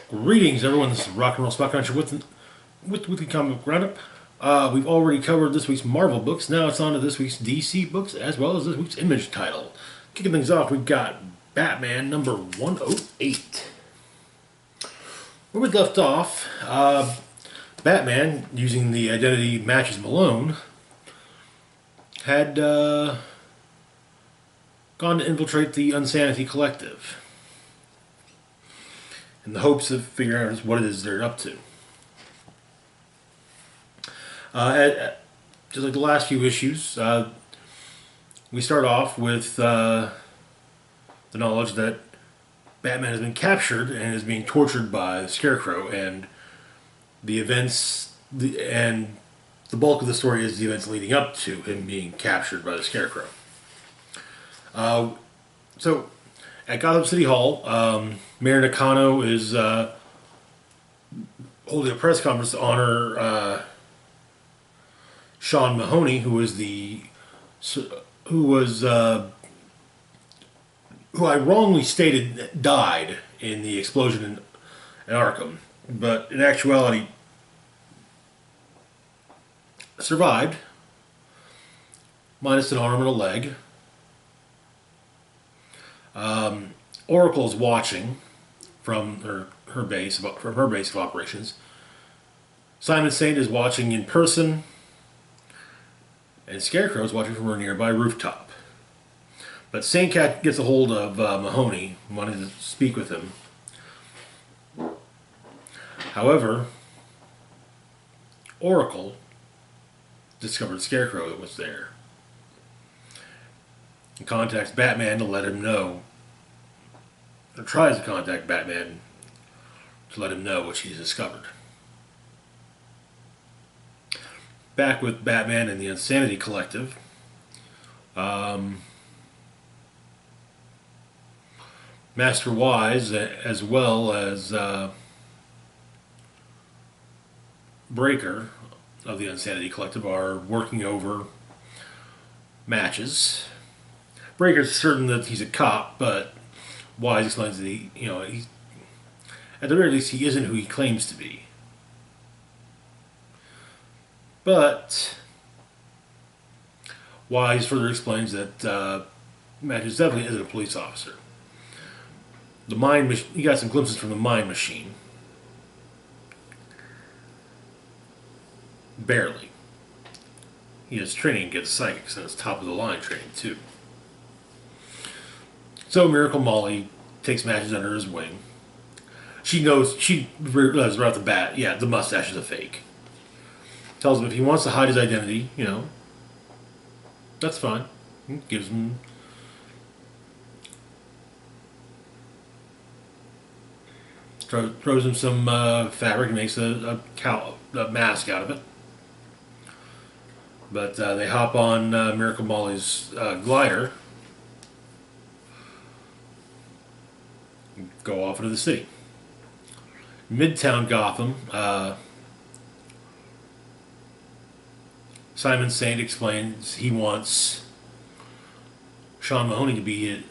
Greetings, everyone. This is Rock and Roll Spot Cruncher with Weekly Comic Book Roundup. We've already covered this week's Marvel books. Now it's on to this week's DC books, as well as this week's Image title. Kicking things off, we've got Batman number 108. Where we left off, Batman, using the identity Matches Malone, had gone to infiltrate the Insanity Collective in the hopes of figuring out what it is they're up to. Just like the last few issues, we start off with the knowledge that Batman has been captured and is being tortured by the Scarecrow, and the bulk of the story is the events leading up to him being captured by the Scarecrow. So, at Gotham City Hall, Mayor Nakano is holding a press conference to honor Sean Mahoney, who I wrongly stated died in the explosion in Arkham, but in actuality survived, minus an arm and a leg. Oracle is watching from her base of operations. Simon Saint is watching in person, and Scarecrow is watching from a nearby rooftop. But Saint Cat gets a hold of Mahoney, wanting to speak with him. However, Oracle discovered Scarecrow was there and contacts Batman to let him know, or tries to contact Batman to let him know what she's discovered. Back with Batman and the Insanity Collective, Master Wise, as well as Breaker of the Insanity Collective, are working over matches. Breaker's certain that he's a cop, but Wise explains that he's, at the very least, he isn't who he claims to be. But Wise further explains that Matches definitely isn't a police officer. He got some glimpses from the Mind Machine. Barely. He has training against psychics, and it's top of the line training too. So Miracle Molly takes Matches under his wing. She realizes right off the bat, yeah, the mustache is a fake. Tells him if he wants to hide his identity, that's fine. Gives him throws him some fabric and makes a mask out of it. But they hop on Miracle Molly's glider and go off into the city. Midtown Gotham, Simon Saint explains he wants Sean Mahoney to be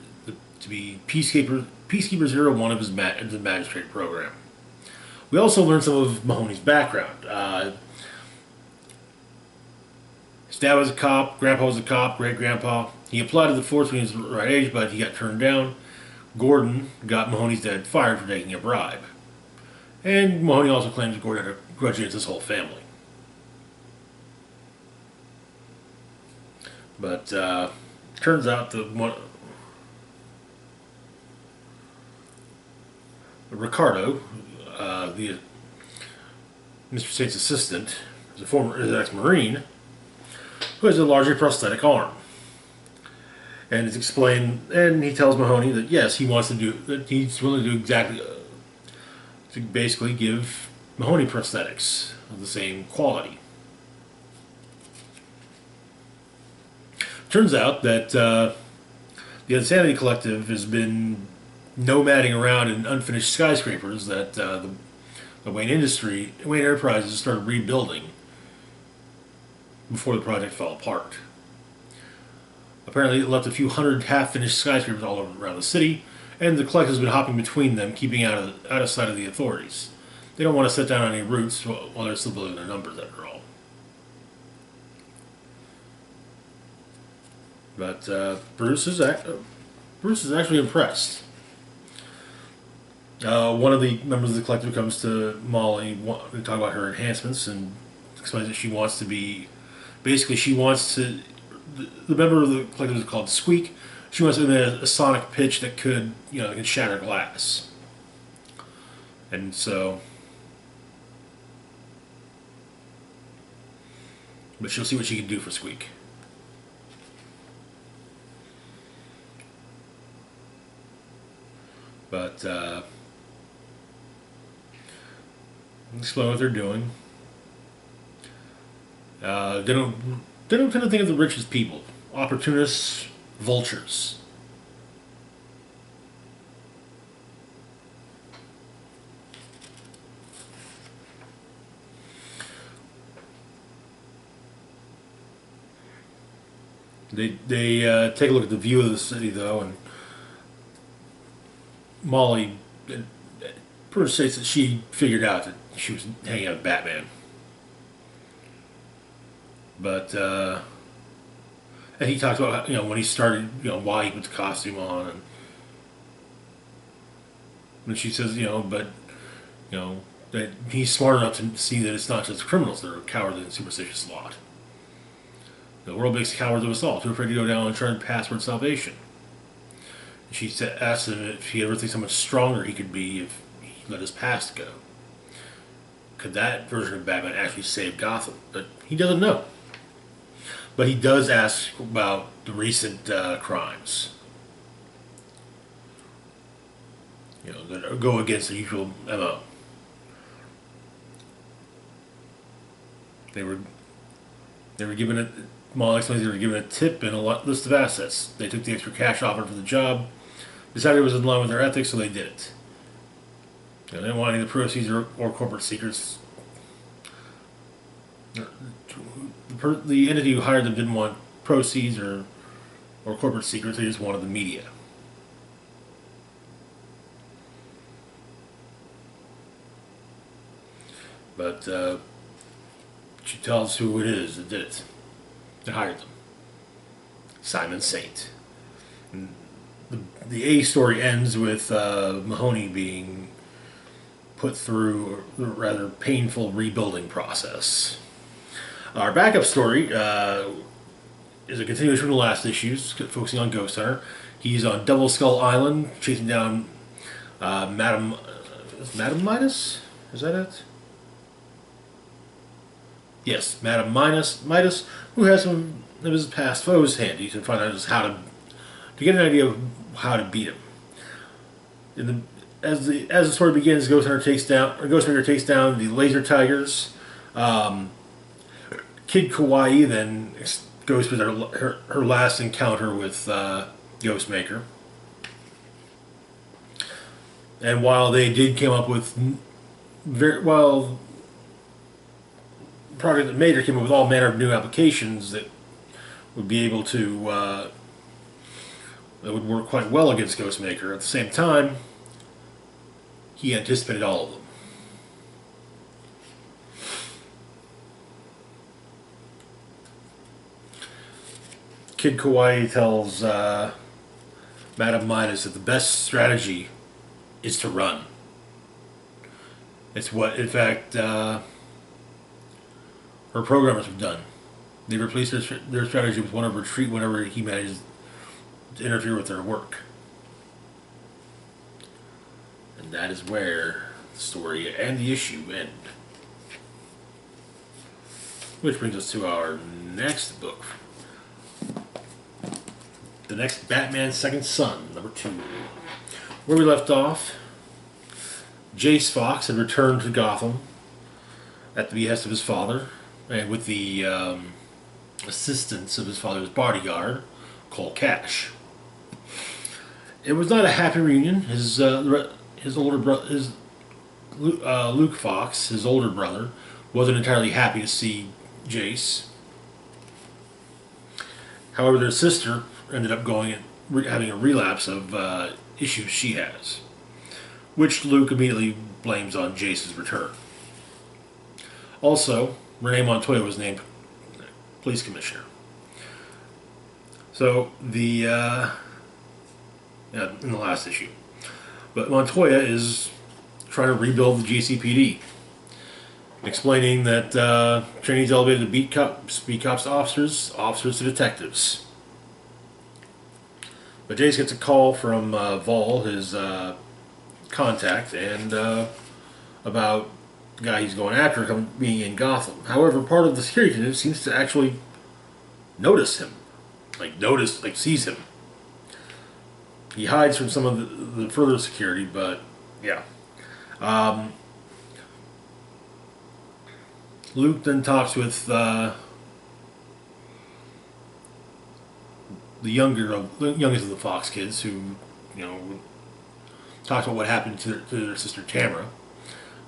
Peacekeeper 01 of the magistrate program. We also learn some of Mahoney's background. His dad was a cop, Grandpa was a cop, great-grandpa. He applied to the force when he was the right age, but he got turned down. Gordon got Mahoney's dad fired for taking a bribe. And Mahoney also claims that Gordon had a grudge against his whole family. But turns out Ricardo, the Mr. Saint's assistant, is an ex-Marine who has a largely prosthetic arm. And it's explained, and he tells Mahoney that yes, he's willing to do exactly to basically give Mahoney prosthetics of the same quality. Turns out that the Insanity Collective has been nomading around in unfinished skyscrapers that the Wayne Enterprises started rebuilding before the project fell apart. Apparently it left a few hundred half-finished skyscrapers all around the city, And the collective's been hopping between them, keeping out of sight of the authorities. They don't want to set down any roots while they're still building their numbers, after all. But Bruce is actually impressed. One of the members of the collective comes to Molly to talk about her enhancements and explains that she wants to be. Basically, she wants to. The member of the collective is called Squeak. She wants to emit a sonic pitch that could, can shatter glass. And so. But she'll see what she can do for Squeak. But explain what they're doing. They don't tend to think of the rich as people, opportunists, vultures. They take a look at the view of the city though, and Molly pretty much states that she figured out that she was hanging out with Batman. But and he talks about when he started, why he put the costume on, and she says, that he's smart enough to see that it's not just criminals that are cowardly and superstitious lot. The world makes cowards of us all, too afraid to go down and try and pass toward salvation. She asked him if he ever thinks how much stronger he could be if he let his past go. Could that version of Batman actually save Gotham? But he doesn't know. But he does ask about the recent crimes. That go against the usual MO. They were given a. Molly explains they were given a tip and a list of assets. They took the extra cash offered for the job, decided it was in line with their ethics, so they did it. They didn't want any of the proceeds or corporate secrets. The entity who hired them didn't want proceeds or corporate secrets. They just wanted the media. But she tells us who it is that did it. That hired them. Simon Saint. And the A story ends with Mahoney being put through a rather painful rebuilding process. Our backup story is a continuation from the last issues, focusing on Ghost Hunter. He's on Double Skull Island, chasing down Madam Midas? Is that it? Yes, Madam Midas, who has some of his past foes handy to find out just how to get an idea of how to beat him. As the story begins, Ghostmaker takes down the Laser Tigers. Kid Kawaii then goes through her last encounter with Ghostmaker. And while they did come up with Project Mater came up with all manner of new applications that would be able to that would work quite well against Ghostmaker. At the same time, he anticipated all of them. Kid Kawaii tells Madam Midas that the best strategy is to run. It's what, in fact, her programmers have done. They replaced their strategy with one of retreat whenever he manages to interfere with their work. And that is where the story and the issue end. Which brings us to our next book. The next Batman Second Son, number 2. Where we left off, Jace Fox had returned to Gotham at the behest of his father, and with the assistance of his father's bodyguard, Cole Cash. It was not a happy reunion. His older brother, Luke Fox, his older brother, wasn't entirely happy to see Jace. However, their sister ended up having a relapse of issues she has, which Luke immediately blames on Jace's return. Also, Renee Montoya was named police commissioner. So in the last issue, but Montoya is trying to rebuild the GCPD, explaining that training's elevated to beat cops to officers, officers to detectives. But Jace gets a call from Vol, his contact, and about the guy he's going after being in Gotham. However, part of the security team seems to actually notice him, sees him. He hides from some of the further security, but yeah. Luke then talks with the youngest of the Fox kids, who, talks about what happened to their sister Tamara,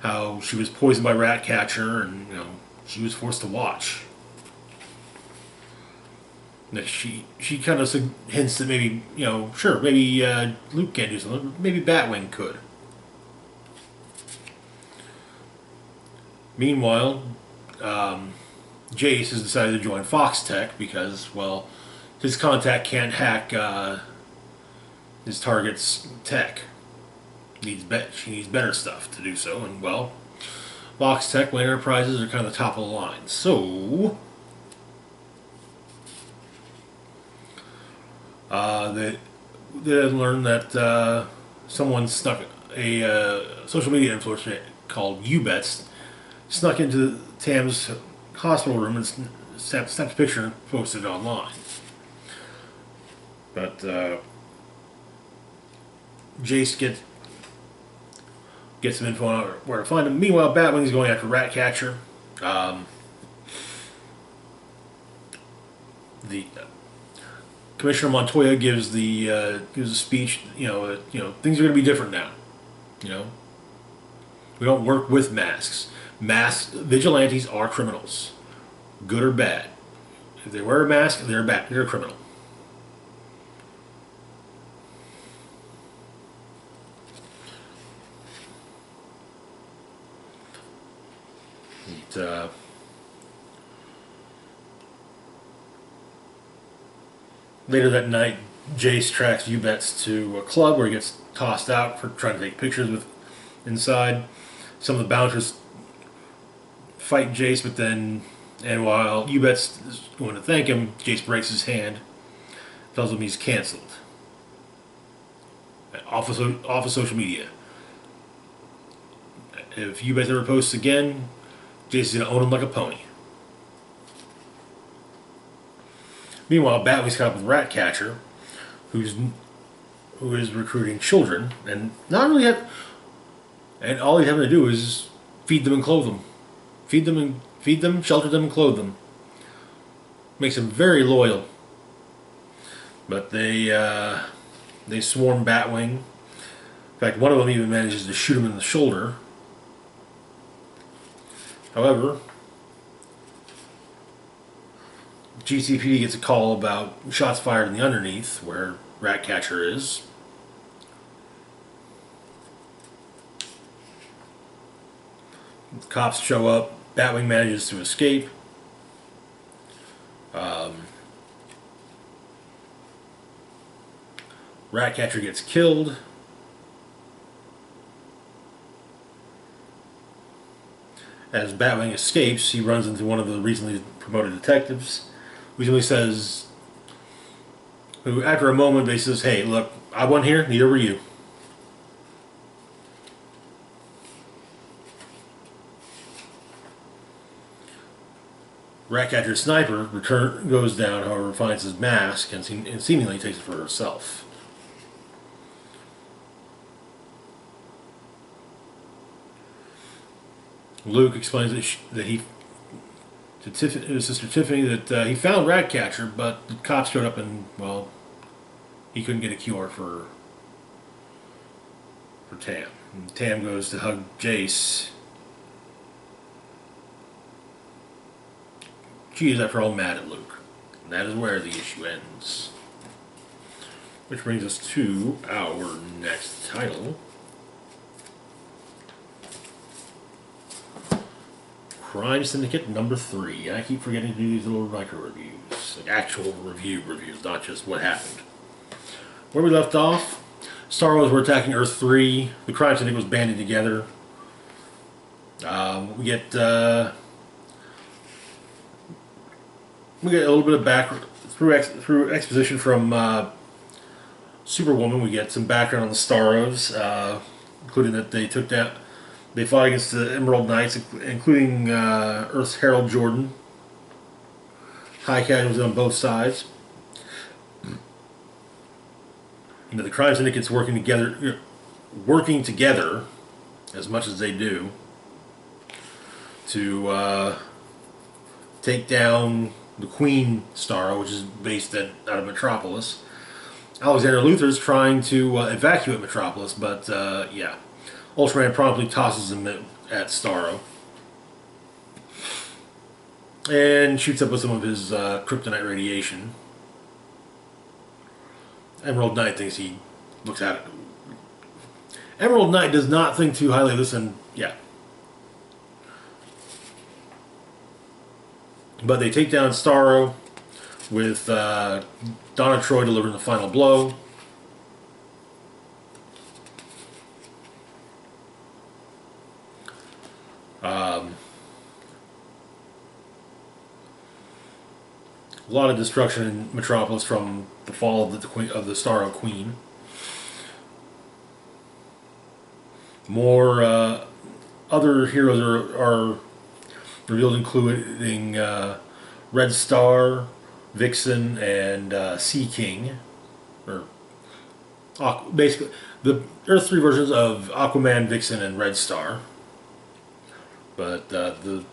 how she was poisoned by Ratcatcher, and she was forced to watch. That she kind of hints that maybe maybe Luke can't do something, but maybe Batwing could. Meanwhile, Jace has decided to join Fox Tech because, well, his contact can't hack his target's tech. She needs better stuff to do so, and well, Fox Tech Wayne Enterprises are kind of the top of the line. So they learned that someone snuck a social media influencer called Ubets snuck into Tam's hospital room and snapped a picture and posted it online. But Jace gets some info on where to find him. Meanwhile, Batwing's going after Ratcatcher. The Commissioner Montoya gives a speech. Things are going to be different now. We don't work with masks. Masked vigilantes are criminals, good or bad. If they wear a mask, they're bad. They're a criminal. Later that night, Jace tracks Ubets to a club where he gets tossed out for trying to take pictures with inside. Some of the bouncers fight Jace, and while Ubets is going to thank him, Jace breaks his hand, tells him he's canceled. Off of social media. If Ubets ever posts again, Jason's going to own him like a pony. Meanwhile, Batwing's caught up with Ratcatcher, who is recruiting children, and and all he's having to do is feed them and clothe them. Feed them, shelter them, and clothe them. Makes them very loyal. But they swarm Batwing. In fact, one of them even manages to shoot him in the shoulder. However, GCPD gets a call about shots fired in the underneath, where Ratcatcher is. The cops show up. Batwing manages to escape. Ratcatcher gets killed. As Batwing escapes, he runs into one of the recently promoted detectives, who simply says, who after a moment basically says, "Hey, look, I wasn't here, neither were you." Ratcatcher's sniper goes down, however, finds his mask and seemingly takes it for herself. Luke explains that he to his sister Tiffany that he found Ratcatcher, but the cops showed up and, well, he couldn't get a cure for Tam. And Tam goes to hug Jace. She is, after all, mad at Luke. And that is where the issue ends. Which brings us to our next title. Crime Syndicate number 3. I keep forgetting to do these little micro reviews. Like actual reviews, not just what happened. Where we left off, Starros were attacking Earth 3. The Crime Syndicate was banding together. We get a little bit of background through exposition from Superwoman. We get some background on the Starros, including that they fought against the Emerald Knights, including Earth's Harold Jordan. High casualties on both sides. The Crime Syndicate's working together as much as they do to take down the Queen Starro, which is based out of Metropolis. Alexander Luthor's trying to evacuate Metropolis, but yeah, Ultraman promptly tosses him at Starro and shoots up with some of his kryptonite radiation. Emerald Knight thinks he looks at it. Emerald Knight does not think too highly of this, and yeah. But they take down Starro with Donna Troy delivering the final blow. A lot of destruction in Metropolis from the fall of the Starro Queen. More other heroes are revealed, including Red Star, Vixen, and Sea King. Or basically, the Earth 3 versions of Aquaman, Vixen, and Red Star. But the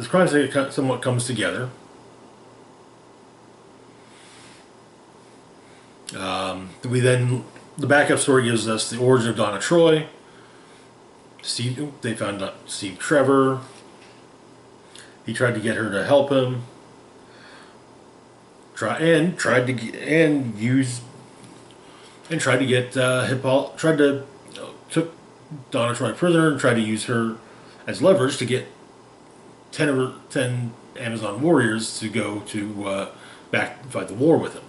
Crime Syndicate somewhat comes together. The backup story gives us the origin of Donna Troy. They found Steve Trevor. He tried to get her to help him. Tried to took Donna Troy prisoner and tried to use her as leverage to get 10 Amazon warriors to go to back and fight the war with him.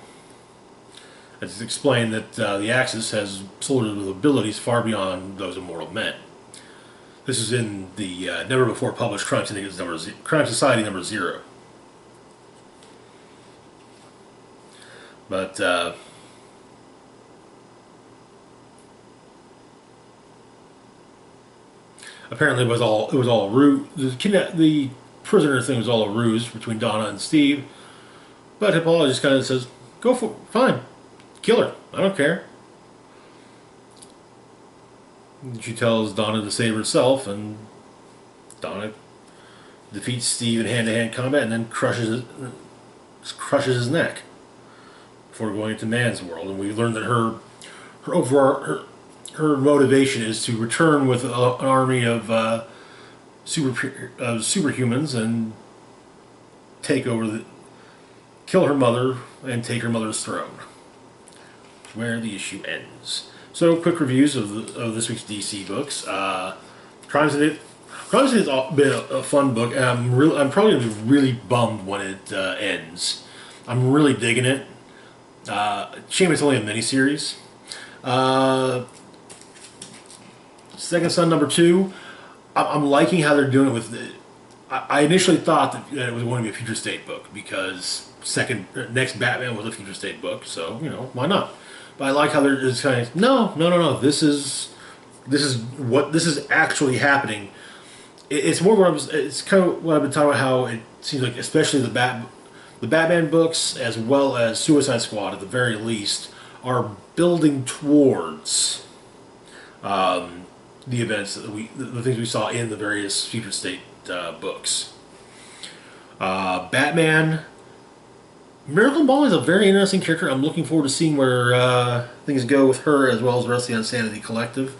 It's explained that the Axis has soldiers with abilities far beyond those of mortal men. This is in the never before published Crime Society number 0. But apparently it was all a ruse. The prisoner thing was all a ruse between Donna and Steve. But Hippolyta just kind of says, "Go for it, fine. Kill her. I don't care." She tells Donna to save herself, and Donna defeats Steve in hand-to-hand combat and then crushes his neck before going into Man's world. And we learn that her motivation is to return with an army of superhumans and kill her mother and take her mother's throne. Where the issue ends. So, quick reviews of this week's DC books. Crime Syndicate has been a fun book, and I'm probably going to be really bummed when it ends. I'm really digging it. Shame it's only a miniseries. Second Son number 2. I'm liking how they're doing it with the. I initially thought that it was going to be a future state book because next Batman was a future state book, so why not? But I like how they're just kind of no. This is actually happening. It's more it's kind of what I've been talking about. How it seems like, especially the Batman books, as well as Suicide Squad, at the very least, are building towards the events that the things we saw in the various future state books. Batman. Miracle Molly is a very interesting character. I'm looking forward to seeing where things go with her, as well as the rest of the Insanity Collective.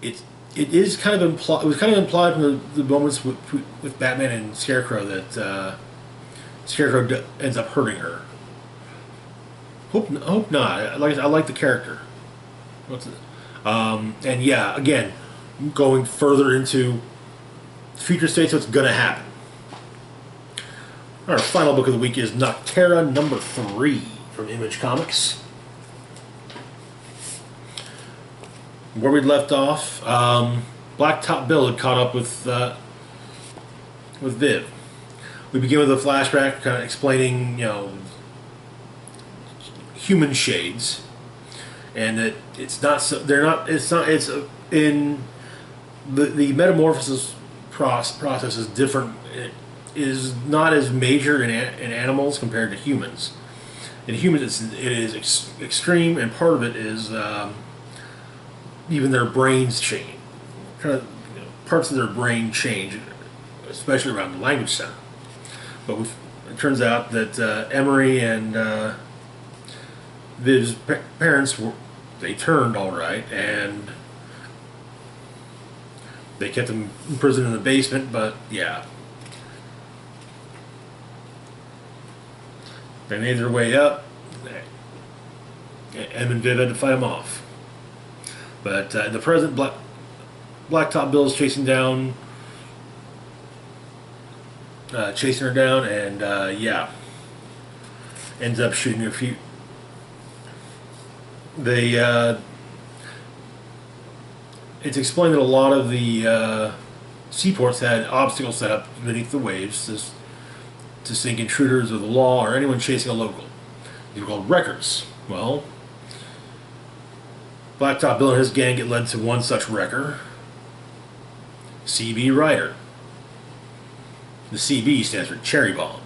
It is kind of implied. It was kind of implied from the moments with Batman and Scarecrow that Scarecrow ends up hurting her. Hope not. I like the character. What's it? And yeah, again, going further into future states, what's gonna happen. Our final book of the week is Nocterra #3 from Image Comics. Where we left off, Blacktop Bill had caught up with Viv. We begin with a flashback, kind of explaining, human shades, and that it's not. So, they're not. It's not. It's in the metamorphosis process is different. It is not as major in animals compared to humans. In humans, it is extreme, and part of it is even their brains change. Kind of parts of their brain change, especially around the language center. But it turns out that Emery and Viv's parents they turned all right, and they kept him imprisoned in the basement. But yeah, they made their way up. Em and Viv had to fight him off. But in the present, Blacktop Bill is chasing her down, and yeah, ends up shooting a few. It's explained that a lot of the seaports had obstacles set up beneath the waves to sink intruders of the law or anyone chasing a local. These were called wreckers. Well, Blacktop Bill and his gang get led to one such wrecker, CB Ryder. The CB stands for Cherry Bomb.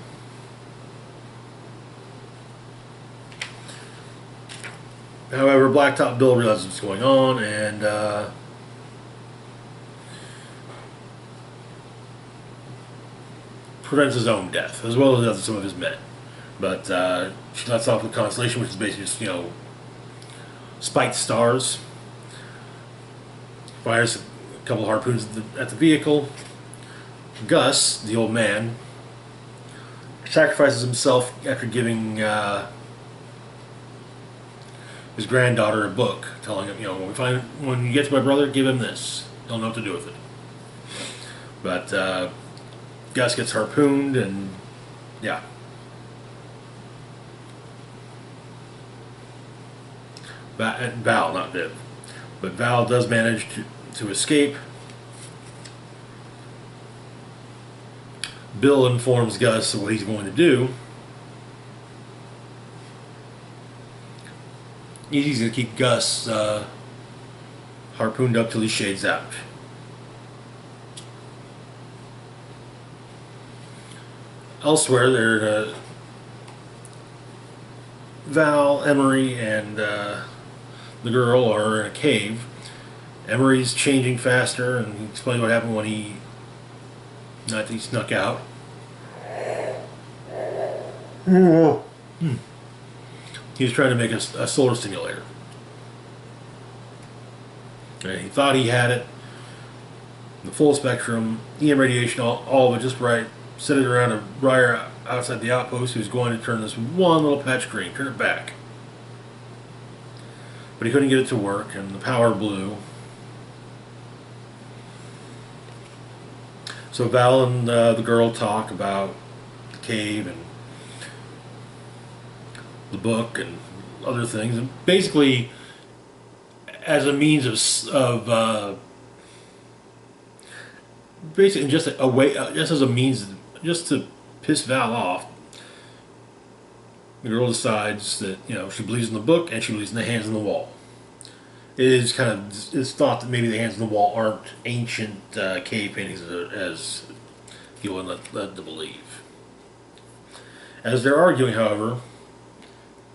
However, Blacktop Bill realizes what's going on and prevents his own death, as well as the death of some of his men. But she lets off with Constellation, which is basically just, spiked stars. Fires a couple of harpoons at the vehicle. Gus, the old man, sacrifices himself after giving his granddaughter a book, telling him, when you get to my brother, give him this. He'll know what to do with it. But Gus gets harpooned, and yeah. Val, not Viv. But Val does manage to escape. Bill informs Gus of what he's going to do. He's going to keep Gus harpooned up till he shades out. Elsewhere, Val, Emery, and the girl are in a cave. Emery's changing faster, and he explains what happened when he snuck out. He was trying to make a solar stimulator. And he thought he had it. The full spectrum, EM radiation, all of it just right. Set it around a briar outside the outpost who's going to turn this one little patch green, turn it back. But he couldn't get it to work, and the power blew. So Val and the girl talk about the cave and the book and other things, and basically as a means of basically just a way, just as a means, just to piss Val off. The girl decides that she believes in the book and she believes in the hands on the wall. It is it's thought that maybe the hands on the wall aren't ancient cave paintings as people are led to believe. As they're arguing, however,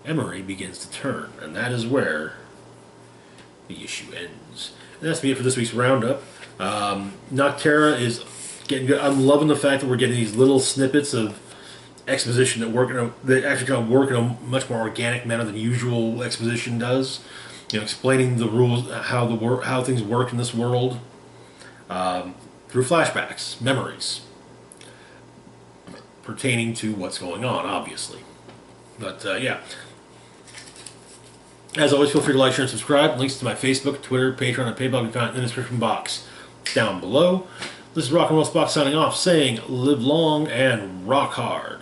Emery begins to turn, and that is where the issue ends. And that's it for this week's roundup. Nocterra is getting good. I'm loving the fact that we're getting these little snippets of exposition that actually kind of work in a much more organic manner than usual exposition does. Explaining the rules, how things work in this world through flashbacks, memories pertaining to what's going on, obviously. But yeah, As always, feel free to like, share, and subscribe. Links to my Facebook, Twitter, Patreon, and PayPal can be found in the description box down below. This is Rock and Roll Spock signing off, saying live long and rock hard.